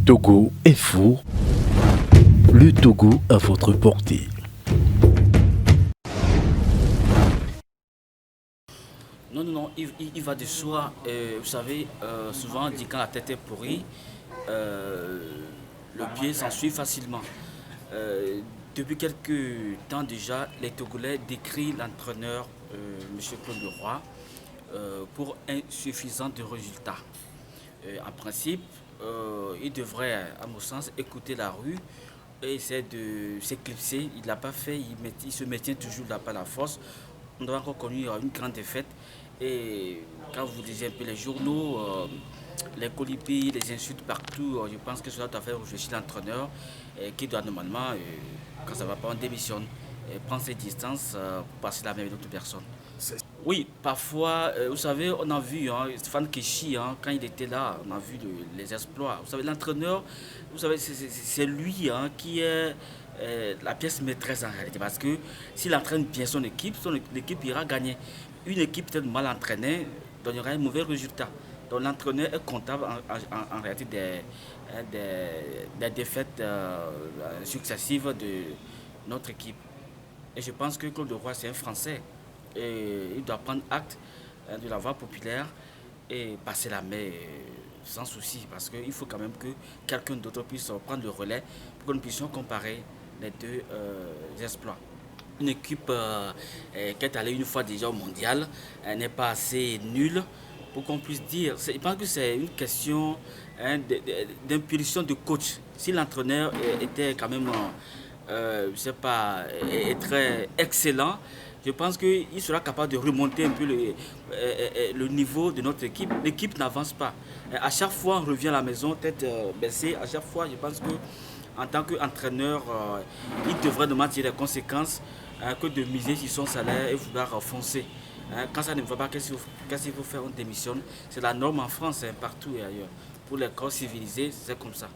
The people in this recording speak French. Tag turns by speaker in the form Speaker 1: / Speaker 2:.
Speaker 1: Togo Info, le Togo à votre portée.
Speaker 2: Non, il va de soi. Vous savez, souvent on dit quand la tête est pourrie, le pied s'ensuit facilement. Euh, Depuis quelques temps déjà, les Togolais décrient l'entraîneur, M. Claude Leroy, pour insuffisant de résultats. En principe, il devrait, à mon sens, écouter la rue et essayer de s'éclipser. Il ne l'a pas fait, il se maintient toujours là par la force. On a encore connu une grande défaite. Et quand vous lisez un peu les journaux, les colibris, les insultes partout, je pense que cela doit faire réfléchir l'entraîneur qui doit normalement, quand ça ne va pas, on démissionne, prendre ses distances pour passer la même avec d'autres personnes. Oui, parfois, vous savez, on a vu Stéphane Keshi, quand il était là, on a vu les exploits. Vous savez, l'entraîneur, vous savez, c'est lui qui est la pièce maîtresse en réalité. Parce que s'il entraîne bien son équipe, l'équipe ira gagner. Une équipe peut-être mal entraînée donnera un mauvais résultat. Donc l'entraîneur est comptable en réalité des défaites successives de notre équipe. Et je pense que Claude Roy, c'est un Français. Et il doit prendre acte de la voix populaire et passer la main sans souci. Parce qu'il faut quand même que quelqu'un d'autre puisse prendre le relais pour que nous puissions comparer les deux exploits. Une équipe qui est allée une fois déjà au mondial n'est pas assez nulle pour qu'on puisse dire. Je pense que c'est une question d'impulsion de coach. Si l'entraîneur était quand même, je sais pas, est très excellent, je pense qu'il sera capable de remonter un peu le niveau de notre équipe. L'équipe n'avance pas. À chaque fois, on revient à la maison, tête baissée. À chaque fois, je pense que en tant qu'entraîneur, il devrait demander tirer les conséquences que de miser sur son salaire et vouloir foncer. Quand ça ne va pas, qu'est-ce qu'il faut faire? On démissionne. C'est la norme en France, partout et ailleurs. Pour les corps civilisés, c'est comme ça.